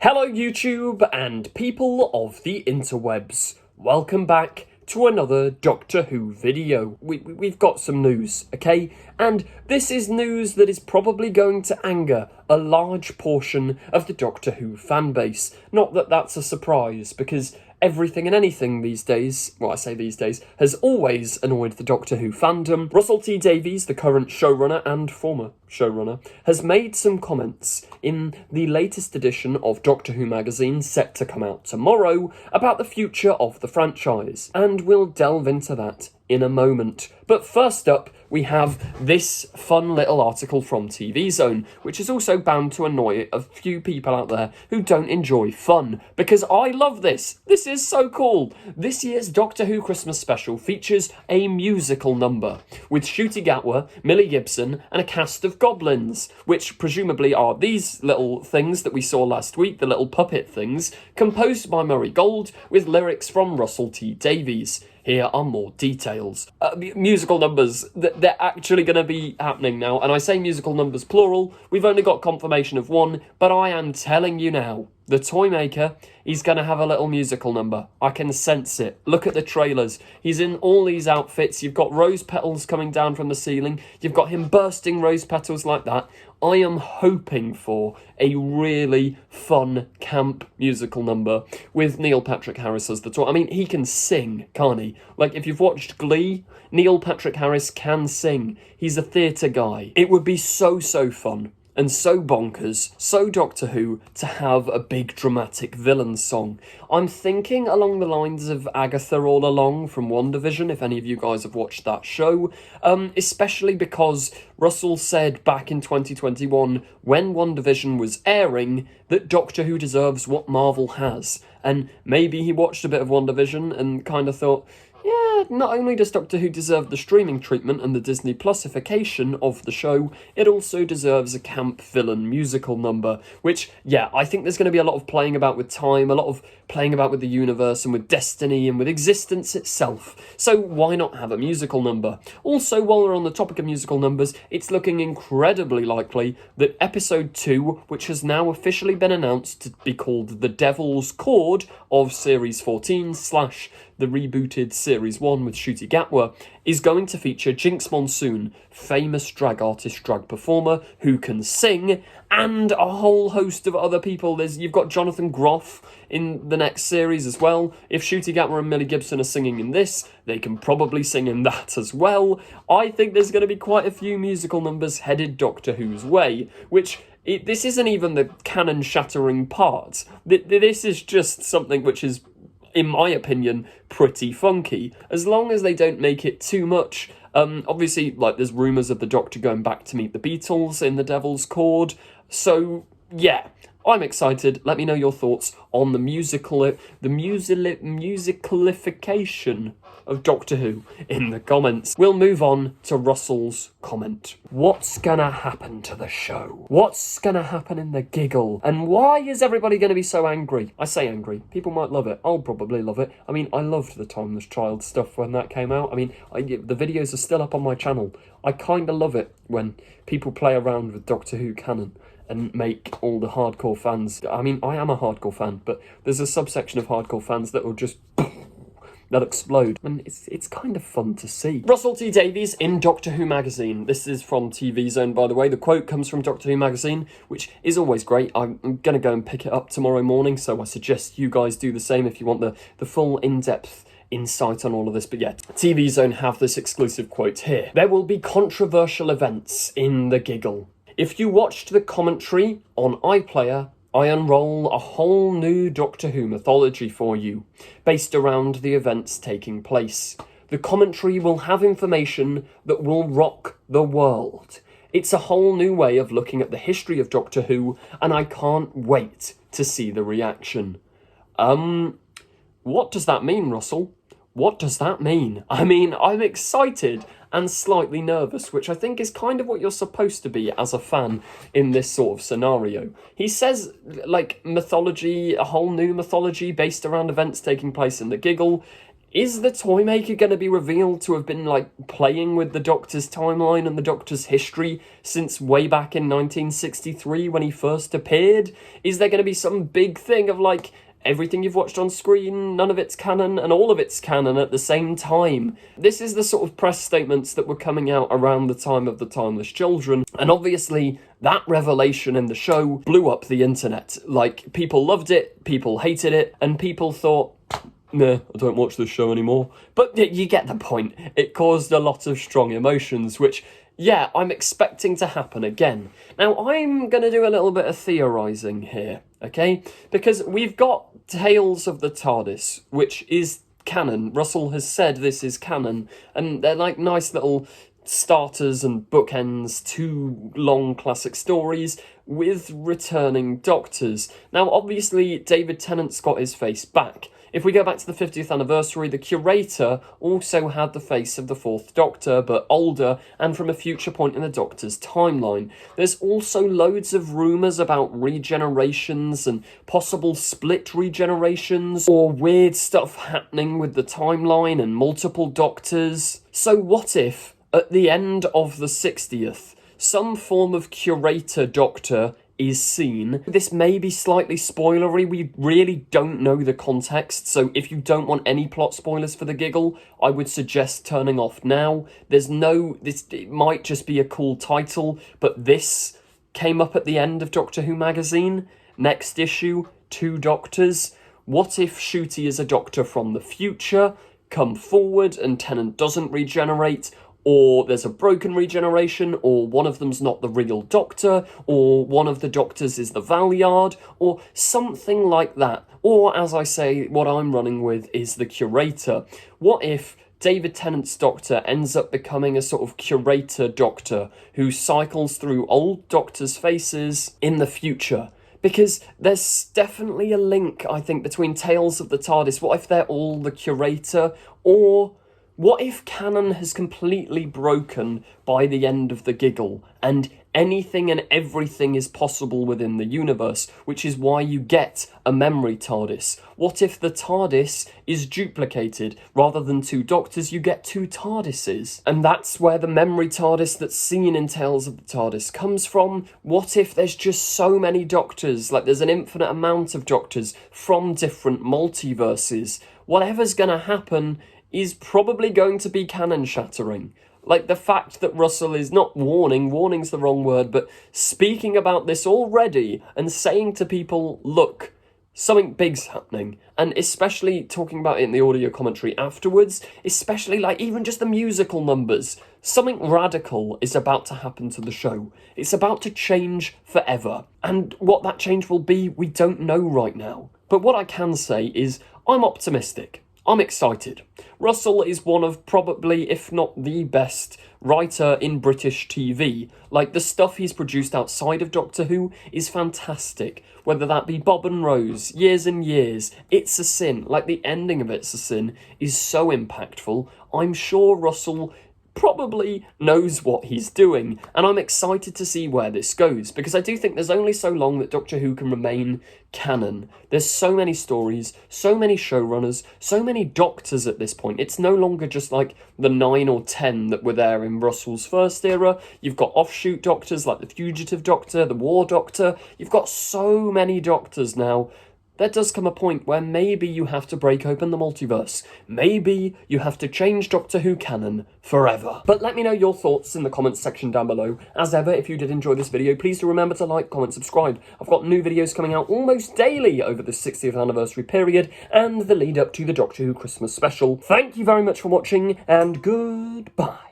Hello YouTube and people of the interwebs. Welcome back to another Doctor Who video. We've got some news, okay? And this is news that is probably going to anger a large portion of the Doctor Who fanbase. Not that that's a surprise, because everything and anything these days, well I say these days, has always annoyed the Doctor Who fandom. Russell T Davies, the current showrunner and former showrunner, has made some comments in the latest edition of Doctor Who magazine, set to come out tomorrow, about the future of the franchise, and we'll delve into that in a moment. But first up, we have this fun little article from TV Zone, which is also bound to annoy a few people out there who don't enjoy fun, because I love this. This is so cool. This year's Doctor Who Christmas special features a musical number, with Ncuti Gatwa, Millie Gibson, and a cast of goblins, which presumably are these little things that we saw last week, the little puppet things, composed by Murray Gold, with lyrics from Russell T Davies. Here are more details. Musical numbers, they're actually going to be happening now, and I say musical numbers plural. We've only got confirmation of one, but I am telling you now, the Toymaker, he's going to have a little musical number. I can sense it. Look at the trailers. He's in all these outfits. You've got rose petals coming down from the ceiling. You've got him bursting rose petals like that. I am hoping for a really fun camp musical number with Neil Patrick Harris as the toy. I mean, he can sing, can't he? Like, if you've watched Glee, Neil Patrick Harris can sing. He's a theatre guy. It would be so fun and so bonkers, so Doctor Who, to have a big dramatic villain song. I'm thinking along the lines of Agatha All Along from WHONIVERSE, if any of you guys have watched that show, especially because Russell said back in 2021, when WHONIVERSE was airing, that Doctor Who deserves what Marvel has. And maybe he watched a bit of WHONIVERSE and kind of thought, yeah, not only does Doctor Who deserve the streaming treatment and the Disney Plusification of the show, it also deserves a camp villain musical number, which, yeah, I think there's going to be a lot of playing about with time, a lot of playing about with the universe and with destiny and with existence itself. So why not have a musical number? Also, while we're on the topic of musical numbers, it's looking incredibly likely that episode 2, which has now officially been announced to be called The Devil's Chord of Series 14 / the rebooted Series 1 with Ncuti Gatwa, is going to feature Jinx Monsoon, famous drag artist, drag performer, who can sing, and a whole host of other people. You've got Jonathan Groff in the next series as well. If Ncuti Gatwa and Millie Gibson are singing in this, they can probably sing in that as well. I think there's going to be quite a few musical numbers headed Doctor Who's way, which... this isn't even the canon-shattering part. This is just something which is, in my opinion, pretty funky, as long as they don't make it too much. Obviously, like, there's rumours of the Doctor going back to meet the Beatles in The Devil's Chord, so, yeah, I'm excited. Let me know your thoughts on the musicalification of Doctor Who in the comments. We'll move on to Russell's comment. What's gonna happen to the show? What's gonna happen in the Giggle? And why is everybody gonna be so angry? I say angry. People might love it. I'll probably love it. I mean, I loved the Timeless Child stuff when that came out. I mean, the videos are still up on my channel. I kind of love it when people play around with Doctor Who canon and make all the hardcore fans... I mean, I am a hardcore fan, but there's a subsection of hardcore fans that will just... they'll explode, and it's kind of fun to see. Russell T Davies in Doctor Who magazine. This is from TV Zone, by the way. The quote comes from Doctor Who magazine, which is always great. I'm going to go and pick it up tomorrow morning, so I suggest you guys do the same if you want the full in-depth insight on all of this. But yeah, TV Zone have this exclusive quote here. There will be controversial events in the Giggle. If you watched the commentary on iPlayer, I unroll a whole new Doctor Who mythology for you, based around the events taking place. The commentary will have information that will rock the world. It's a whole new way of looking at the history of Doctor Who, and I can't wait to see the reaction. What does that mean, Russell? What does that mean? I mean, I'm excited and slightly nervous, which I think is kind of what you're supposed to be as a fan in this sort of scenario. He says, like, mythology, a whole new mythology based around events taking place in the Giggle. Is the toy maker going to be revealed to have been, like, playing with the Doctor's timeline and the Doctor's history since way back in 1963 when he first appeared? Is there going to be some big thing of, like, everything you've watched on screen, none of it's canon, and all of it's canon at the same time? This is the sort of press statements that were coming out around the time of The Timeless Children, and obviously that revelation in the show blew up the internet. Like, people loved it, people hated it, and people thought, nah, I don't watch this show anymore. But you get the point. It caused a lot of strong emotions, which, yeah, I'm expecting to happen again. Now, I'm going to do a little bit of theorising here, okay? Because we've got Tales of the TARDIS, which is canon. Russell has said this is canon, and they're like nice little starters and bookends to long classic stories with returning Doctors. Now, obviously, David Tennant's got his face back. If we go back to the 50th anniversary, the curator also had the face of the Fourth Doctor, but older, and from a future point in the Doctor's timeline. There's also loads of rumours about regenerations and possible split regenerations, or weird stuff happening with the timeline and multiple Doctors. So what if, at the end of the 60th, some form of curator Doctor is seen? This may be slightly spoilery, we really don't know the context, so if you don't want any plot spoilers for the Giggle, I would suggest turning off now. It might just be a cool title, but this came up at the end of Doctor Who magazine. Next issue, 2 Doctors. What if Ncuti is a Doctor from the future, come forward and Tennant doesn't regenerate, or there's a broken regeneration, or one of them's not the real Doctor, or one of the Doctors is the Valeyard, or something like that. Or, as I say, what I'm running with is the curator. What if David Tennant's Doctor ends up becoming a sort of curator Doctor who cycles through old Doctors' faces in the future? Because there's definitely a link, I think, between Tales of the TARDIS. What if they're all the curator? Or what if canon has completely broken by the end of the Giggle, and anything and everything is possible within the universe, which is why you get a memory TARDIS? What if the TARDIS is duplicated? Rather than 2 Doctors, you get 2 TARDISes. And that's where the memory TARDIS that's seen in Tales of the TARDIS comes from. What if there's just so many Doctors, like there's an infinite amount of Doctors from different multiverses? Whatever's gonna happen is probably going to be canon shattering. Like the fact that Russell is not warning's the wrong word, but speaking about this already and saying to people, look, something big's happening, and especially talking about it in the audio commentary afterwards, especially like even just the musical numbers, something radical is about to happen to the show. It's about to change forever, and what that change will be, we don't know right now. But what I can say is I'm optimistic. I'm excited. Russell is one of probably, if not the best, writer in British TV. Like, the stuff he's produced outside of Doctor Who is fantastic. Whether that be Bob and Rose, Years and Years, It's a Sin, like the ending of It's a Sin is so impactful. I'm sure Russell probably knows what he's doing, and I'm excited to see where this goes, because I do think there's only so long that Doctor Who can remain canon. There's so many stories, so many showrunners, so many Doctors at this point. It's no longer just like the 9 or 10 that were there in Russell's first era. You've got offshoot Doctors like the Fugitive Doctor, the War Doctor. You've got so many Doctors now. There does come a point where maybe you have to break open the multiverse. Maybe you have to change Doctor Who canon forever. But let me know your thoughts in the comments section down below. As ever, if you did enjoy this video, please do remember to like, comment, subscribe. I've got new videos coming out almost daily over the 60th anniversary period and the lead up to the Doctor Who Christmas special. Thank you very much for watching, and goodbye.